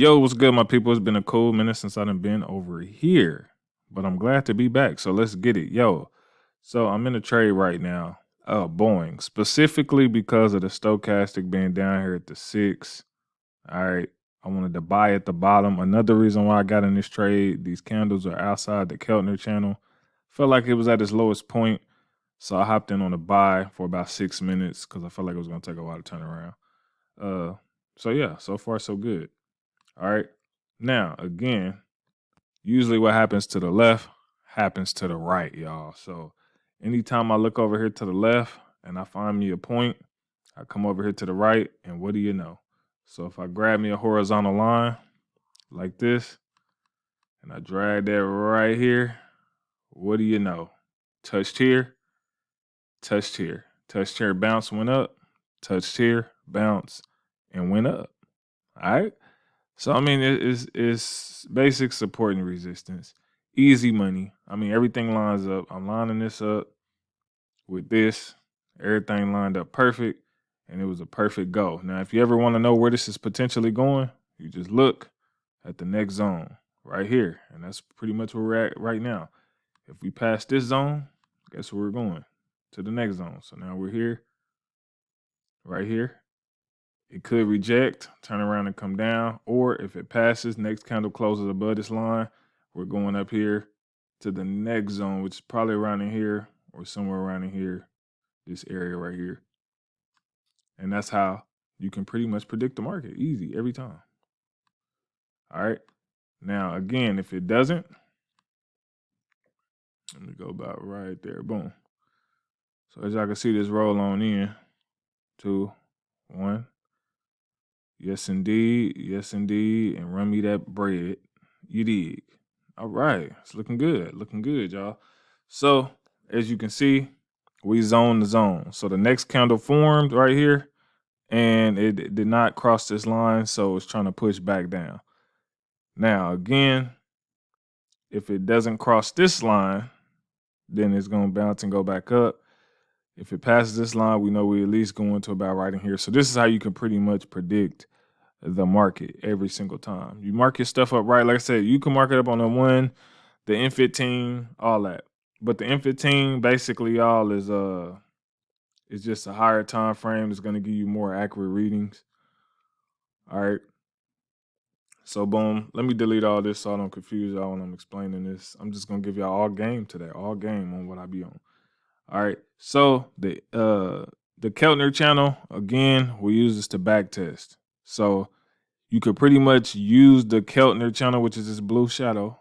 Yo, what's good, my people? It's been a cool minute since I done been over here, but I'm glad to be back. So let's get it. Yo, so I'm in a trade right now. Boeing, specifically because of the stochastic being down here at the 6. All right. I wanted to buy at the bottom. Another reason why I got in this trade, these candles are outside the Keltner channel. Felt like it was at its lowest point. So I hopped in on a buy for about 6 minutes because I felt like it was going to take a while to turn around. So yeah, so far so good. All right. Now, again, usually what happens to the left happens to the right, y'all. So anytime I look over here to the left and I find me a point, I come over here to the right, and what do you know? So if I grab me a horizontal line like this and I drag that right here, what do you know? Touched here, touched here, touched here, bounce, went up, touched here, bounce, and went up. All right. So I mean, it's basic support and resistance, easy money. I mean, everything lines up. I'm lining this up with this. Everything lined up perfect, and it was a perfect go. Now, if you ever want to know where this is potentially going, you just look at the next zone right here, and that's pretty much where we're at right now. If we pass this zone, guess where we're going? To the next zone. So now we're here, right here. It could reject, turn around and come down, or if it passes, next candle closes above this line, we're going up here to the next zone, which is probably around in here or somewhere around in here, this area right here. And that's how you can pretty much predict the market, easy, every time. All right. Now, again, if it doesn't, let me go about right there, boom. So as y'all can see, this roll on in, 2, 1. Yes, indeed. Yes, indeed. And run me that bread. You dig. All right. It's looking good. Looking good, y'all. So, as you can see, we zone the zone. So, the next candle formed right here, and it did not cross this line. So, it's trying to push back down. Now, again, if it doesn't cross this line, then it's going to bounce and go back up. If it passes this line, we know we at least going to about right in here. So, this is how you can pretty much predict the market every single time. You mark your stuff up right. Like I said, you can mark it up on the 1, the N15, all that. But the N15 basically y'all is just a higher time frame. It's going to give you more accurate readings. All right. So boom, let me delete all this so I don't confuse y'all when I'm explaining this. I'm just going to give y'all all game today, all game on what I be on. All right. So the Keltner channel, again, we use this to back test. So you could pretty much use the Keltner channel, which is this blue shadow.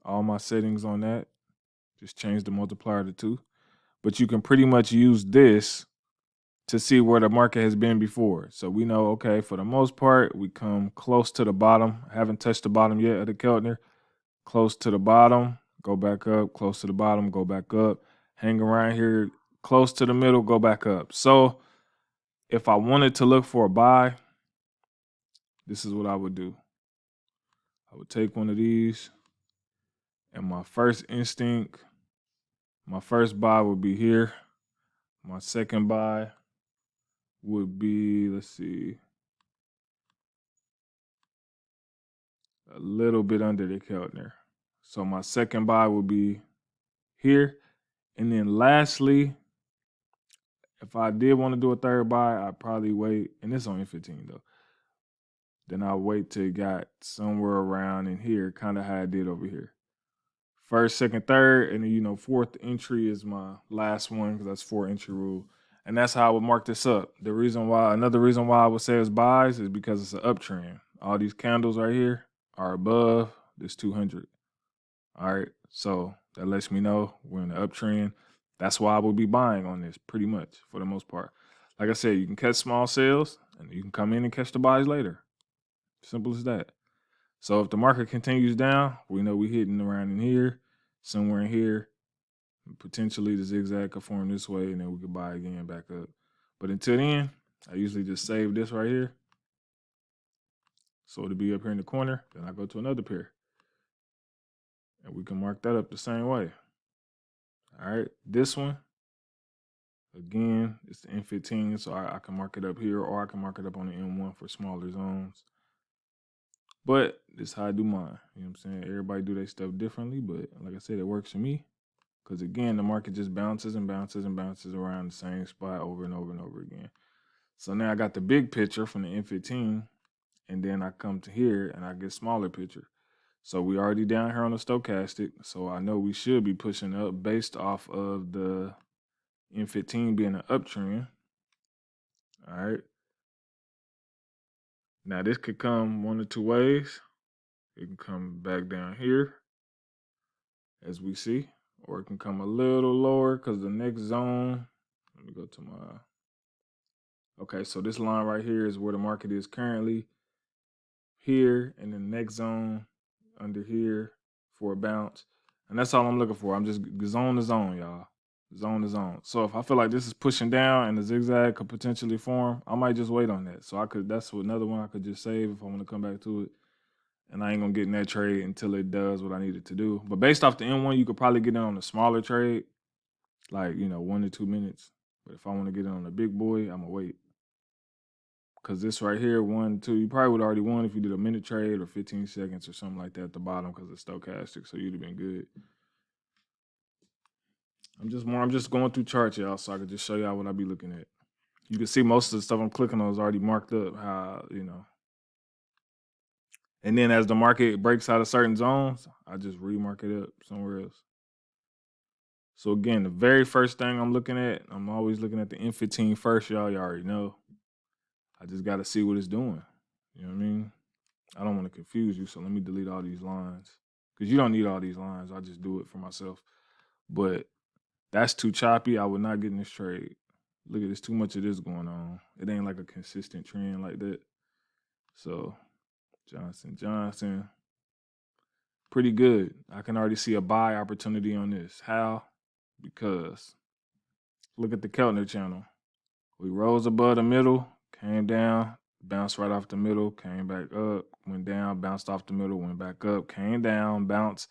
All my settings on that. Just change the multiplier to 2. But you can pretty much use this to see where the market has been before. So we know, okay, for the most part, we come close to the bottom. I haven't touched the bottom yet of the Keltner. Close to the bottom, go back up. Close to the bottom, go back up. Hang around here, close to the middle, go back up. So if I wanted to look for a buy, this is what I would do. I would take one of these, and my first instinct, my first buy would be here. My second buy would be, let's see, a little bit under the Keltner. So my second buy would be here. And then lastly, if I did want to do a third buy, I'd probably wait, and this on N15 though. Then I'll wait till it got somewhere around in here, kind of how I did over here. First, second, third, and then, fourth entry is my last one because that's 4 entry rule. And that's how I would mark this up. Another reason why I would say it's buys is because it's an uptrend. All these candles right here are above this 200. All right. So that lets me know we're in the uptrend. That's why I would be buying on this pretty much for the most part. Like I said, you can catch small sales and you can come in and catch the buys later. Simple as that. So if the market continues down, we know we're hitting around in here, somewhere in here. Potentially the zigzag could form this way, and then we could buy again back up. But until then, I usually just save this right here. So it'll be up here in the corner. Then I go to another pair. And we can mark that up the same way. All right. This one, again, it's the N15. So I can mark it up here, or I can mark it up on the N1 for smaller zones. But this is how I do mine. You know what I'm saying? Everybody do their stuff differently, but like I said, it works for me. Because again, the market just bounces and bounces and bounces around the same spot over and over and over again. So now I got the big picture from the M15, and then I come to here and I get smaller picture. So we already down here on the stochastic. So I know we should be pushing up based off of the M15 being an uptrend. All right. Now this could come one of two ways. It can come back down here, as we see, or it can come a little lower because the next zone, let me go to my, okay, so this line right here is where the market is currently here, and the next zone under here for a bounce. And that's all I'm looking for. I'm just zone to zone, y'all. Zone to zone. So if I feel like this is pushing down and the zigzag could potentially form, I might just wait on that. So that's another one I could just save if I want to come back to it. And I ain't gonna get in that trade until it does what I need it to do. But based off the M1, you could probably get in on a smaller trade, like 1 to 2 minutes. But if I want to get in on a big boy, I'm gonna wait. Cause this right here, 1, 2, you probably would already won if you did a minute trade or 15 seconds or something like that at the bottom because it's stochastic, so you'd have been good. I'm just going through charts, y'all, so I could just show y'all what I be looking at. You can see most of the stuff I'm clicking on is already marked up. And then as the market breaks out of certain zones, I just remark it up somewhere else. So again, the very first thing I'm looking at, I'm always looking at the M15 first, y'all. You already know. I just got to see what it's doing. You know what I mean? I don't want to confuse you, so let me delete all these lines. Because you don't need all these lines. I just do it for myself. But that's too choppy. I would not get in this trade. Look at this, too much of this going on. It ain't like a consistent trend like that. So, Johnson. Pretty good. I can already see a buy opportunity on this. How? Because look at the Keltner channel. We rose above the middle, came down, bounced right off the middle, came back up, went down, bounced off the middle, went back up, came down, bounced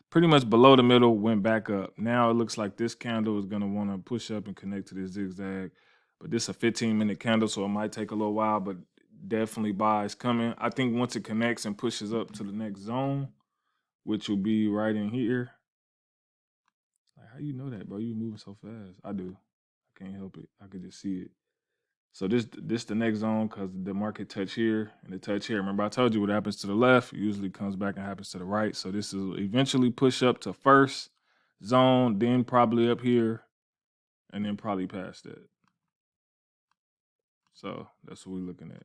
pretty much below the middle, went back up. Now it looks like this candle is going to want to push up and connect to this zigzag. But this is a 15-minute candle, so it might take a little while, but definitely buys coming. I think once it connects and pushes up to the next zone, which will be right in here. Like, how you know that, bro? You moving so fast. I do. I can't help it. I could just see it. So this the next zone because the market touch here and the touch here. Remember I told you what happens to the left usually comes back and happens to the right. So this will eventually push up to first zone, then probably up here, and then probably past that. So that's what we're looking at.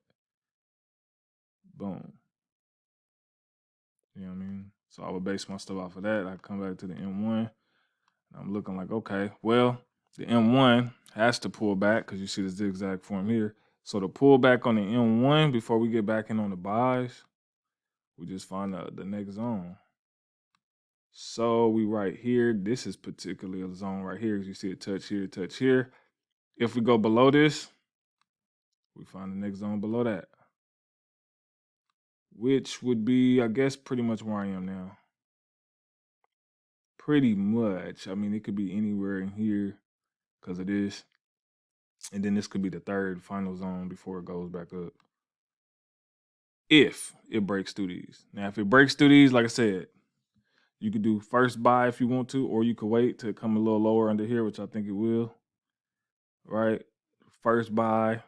Boom. You know what I mean? So I would base my stuff off of that. I come back to the M1. And I'm looking like, okay, well, the M1 has to pull back because you see the zigzag form here. So to pull back on the M1 before we get back in on the buys, we just find the next zone. So we right here, this is particularly a zone right here. As you see it touch here, touch here. If we go below this, we find the next zone below that, which would be, I guess, pretty much where I am now. Pretty much. I mean, it could be anywhere in here because of this. And then this could be the third final zone before it goes back up. If it breaks through these. Now, if it breaks through these, like I said, you could do first buy if you want to, or you could wait to come a little lower under here, which I think it will. Right? First buy,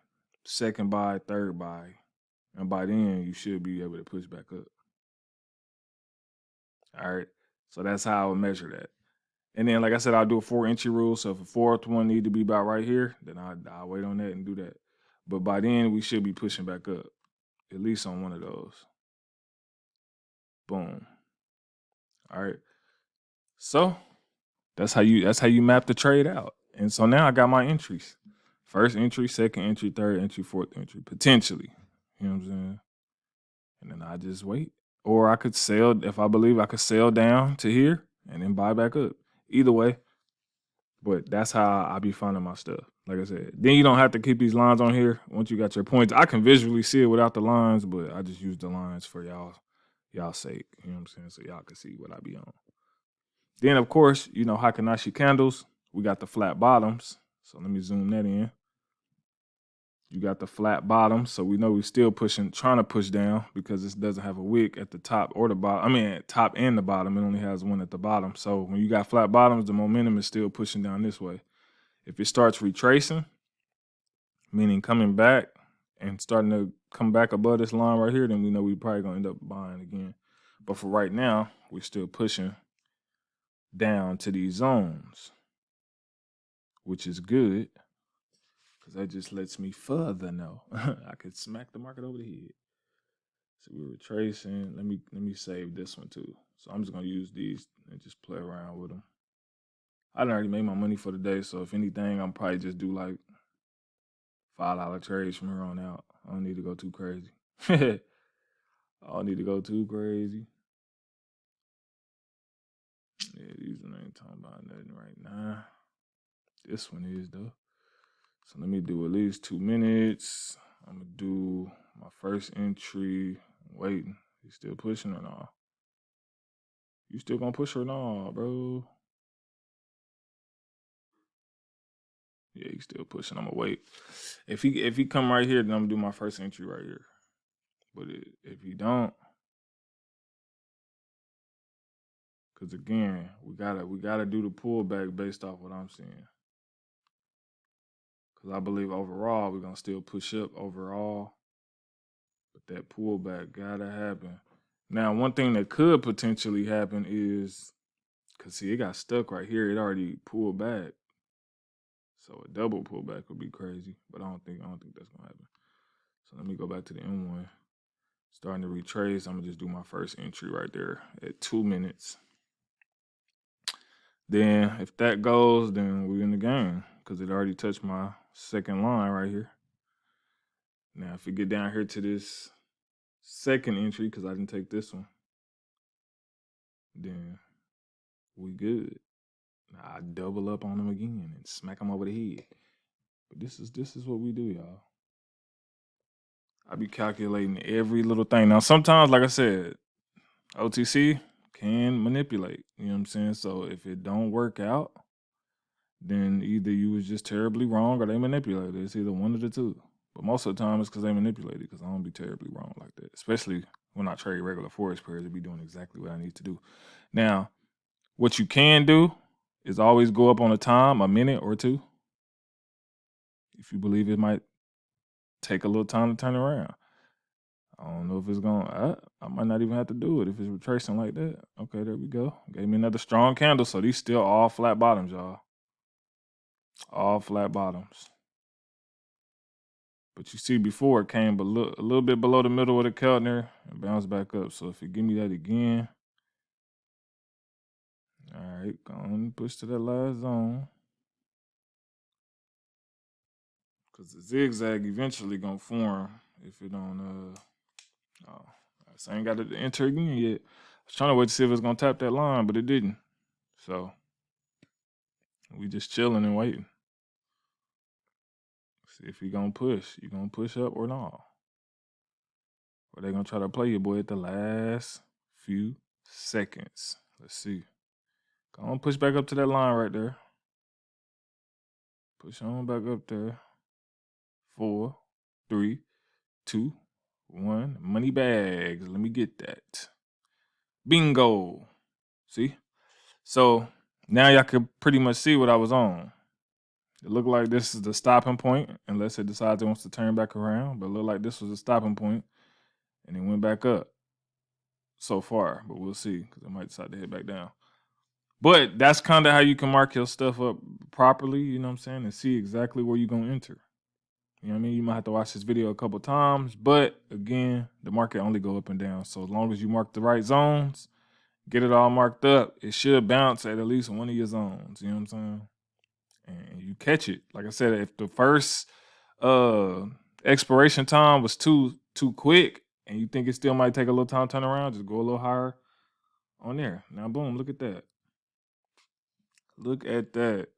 second buy, third buy. And by then, you should be able to push back up. All right? So that's how I would measure that. And then, like I said, I'll do a 4-entry rule. So if a fourth one need to be about right here, then I'll wait on that and do that. But by then, we should be pushing back up, at least on one of those. Boom. All right. So that's how you map the trade out. And so now I got my entries. First entry, second entry, third entry, fourth entry, potentially. You know what I'm saying? And then I just wait. Or I could sell, if I believe I could sell down to here and then buy back up. Either way. But that's how I be finding my stuff. Like I said. Then you don't have to keep these lines on here once you got your points. I can visually see it without the lines, but I just use the lines for y'all sake. You know what I'm saying? So y'all can see what I be on. Then, of course, Hakanashi candles. We got the flat bottoms. So let me zoom that in. You got the flat bottom, so we know we're still trying to push down because this doesn't have a wick at the top or the bottom. I mean, at top and the bottom. It only has one at the bottom. So when you got flat bottoms, the momentum is still pushing down this way. If it starts retracing, meaning coming back and starting to come back above this line right here, then we know we're probably going to end up buying again. But for right now, we're still pushing down to these zones, which is good. Because that just lets me further know I could smack the market over the head. So we're retracing. Let me save this one too. So I'm just gonna use these and just play around with them. I done already made my money for the day, so if anything, I'm probably just do like $5 trades from here on out. I don't need to go too crazy. I don't need to go too crazy. Yeah, these ain't talking about nothing right now. This one is though. So let me do at least 2 minutes. I'm gonna do my first entry. I'm waiting. You still pushing or not? You still gonna push or not, bro? Yeah, he's still pushing. I'm gonna wait. If he come right here, then I'm gonna do my first entry right here. But if he don't, because again, we gotta do the pullback based off what I'm seeing. Because I believe overall we're gonna still push up overall, but that pullback gotta happen. Now, one thing that could potentially happen is, because see, it got stuck right here. It already pulled back. So a double pullback would be crazy, but I don't think that's gonna happen. So let me go back to the M1. Starting to retrace. I'm gonna just do my first entry right there at 2 minutes. Then if that goes, then we're in the game because it already touched my second line right here. Now if we get down here to this second entry, because I didn't take this one, then we good. Now I double up on them again and smack them over the head. But this is what we do, y'all. I be calculating every little thing. Now sometimes, like I said, OTC can manipulate. You know what I'm saying? So if it don't work out, then either you was just terribly wrong or they manipulated. It's either one of the two. But most of the time it's because they manipulated, because I don't be terribly wrong like that. Especially when I trade regular forex pairs, to be doing exactly what I need to do. Now, what you can do is always go up on a time, a minute or two, if you believe it might take a little time to turn around. I don't know if it's going to, I might not even have to do it if it's retracing like that. Okay, there we go. Gave me another strong candle. So these still all flat bottoms, y'all. All flat bottoms. But you see before it came a little bit below the middle of the Keltner and bounced back up. So if you give me that again. All right, go on and push to that last zone. Because the zigzag eventually going to form if it don't, I ain't got to enter again yet. I was trying to wait to see if it's going to tap that line, but it didn't. So we just chilling and waiting. See if he going to push. You going to push up or not? Or they going to try to play your boy at the last few seconds. Let's see. Go on, push back up to that line right there. Push on back up there. 4, 3, 2, 1. Money bags. Let me get that. Bingo. See? So now y'all can pretty much see what I was on. It looked like this is the stopping point, unless it decides it wants to turn back around. But it looked like this was the stopping point, and it went back up so far. But we'll see, because it might decide to head back down. But that's kind of how you can mark your stuff up properly, you know what I'm saying, and see exactly where you're going to enter. You know what I mean? You might have to watch this video a couple times, but again, the market only go up and down. So as long as you mark the right zones, get it all marked up, it should bounce at least one of your zones, you know what I'm saying? And you catch it. Like I said, if the first expiration time was too quick and you think it still might take a little time to turn around, just go a little higher on there. Now, boom, look at that. Look at that.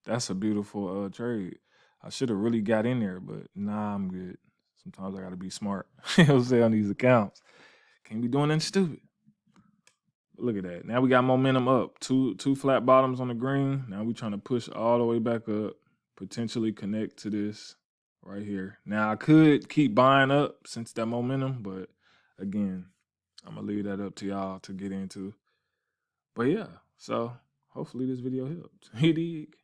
That's a beautiful trade. I should have really got in there, but nah, I'm good. Sometimes I got to be smart. You know what I'm saying, on these accounts. Can't be doing nothing stupid. But look at that. Now we got momentum up. Two flat bottoms on the green. Now we trying to push all the way back up, potentially connect to this right here. Now I could keep buying up since that momentum, but again, I'm gonna leave that up to y'all to get into. But yeah, so hopefully this video helped. He dig.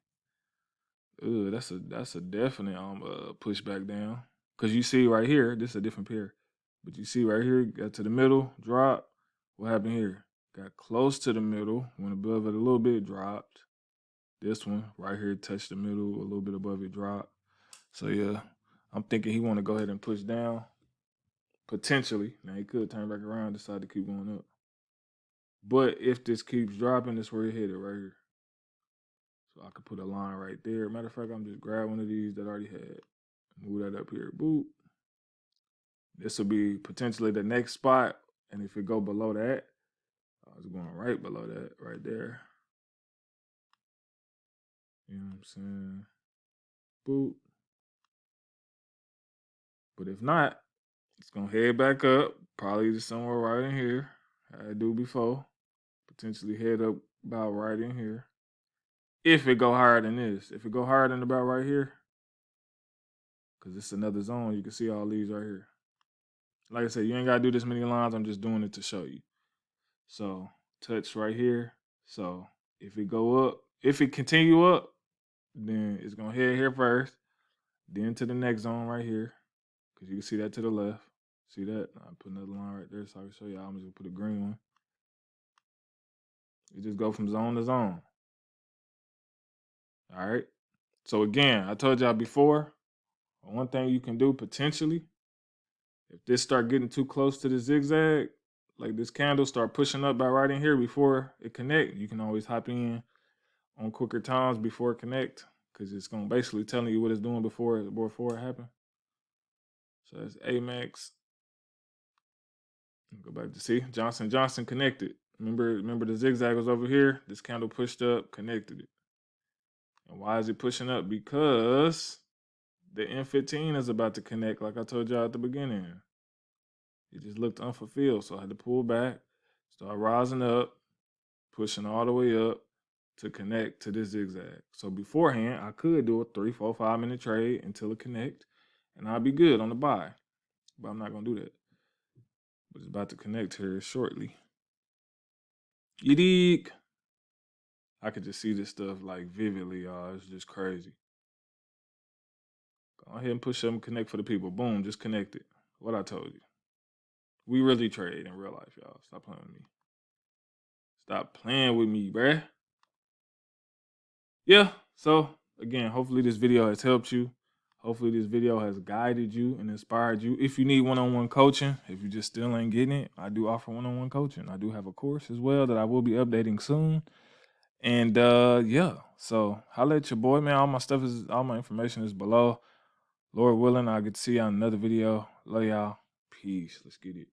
That's a definite push back down. Cause you see right here, this is a different pair. But you see right here, got to the middle, drop. What happened here? Got close to the middle, went above it a little bit, dropped. This one right here touched the middle, a little bit above it, dropped. So yeah, I'm thinking he want to go ahead and push down. Potentially. Now he could turn back around, decide to keep going up. But if this keeps dropping, that's where he hit it right here. So I could put a line right there. Matter of fact, I'm just grab one of these that I already had. Move that up here. Boop. This will be potentially the next spot. And if it go below that, I was going right below that, right there. You know what I'm saying? Boop. But if not, it's gonna head back up, probably just somewhere right in here. I do before. Potentially head up about right in here. If it go higher than this. If it go higher than about right here, because it's another zone, you can see all these right here. Like I said, you ain't gotta do this many lines. I'm just doing it to show you. So touch right here. So if it go up, if it continue up, then it's gonna head here first, then to the next zone right here, because you can see that to the left. See that? I put another line right there so I can show y'all. I'm just gonna put a green one. You just go from zone to zone. All right. So again, I told y'all before, one thing you can do potentially, if this start getting too close to the zigzag, like this candle start pushing up by right in here before it connect, you can always hop in on quicker times before it connect, because it's gonna basically telling you what it's doing before it happen. So that's Amex. Go back to see Johnson connected. Remember the zigzag was over here. This candle pushed up, connected it. And why is it pushing up? Because the M15 is about to connect, like I told y'all at the beginning. It just looked unfulfilled, so I had to pull back, start rising up, pushing all the way up to connect to this zigzag. So beforehand, I could do a 3, 4, 5 minute trade until it connect, and I'll be good on the buy. But I'm not gonna do that. But it's about to connect here shortly. You dig? I could just see this stuff like vividly, y'all. It's just crazy. Go ahead and push up and connect for the people. Boom, just connected. What I told you. We really trade in real life, y'all. Stop playing with me. Stop playing with me, bruh. Yeah, so again, hopefully this video has helped you. Hopefully this video has guided you and inspired you. If you need one-on-one coaching, if you just still ain't getting it, I do offer one-on-one coaching. I do have a course as well that I will be updating soon. And yeah, so holla at your boy, man. All my information is below. Lord willing, I'll get to see you on another video. Love y'all. Peace. Let's get it.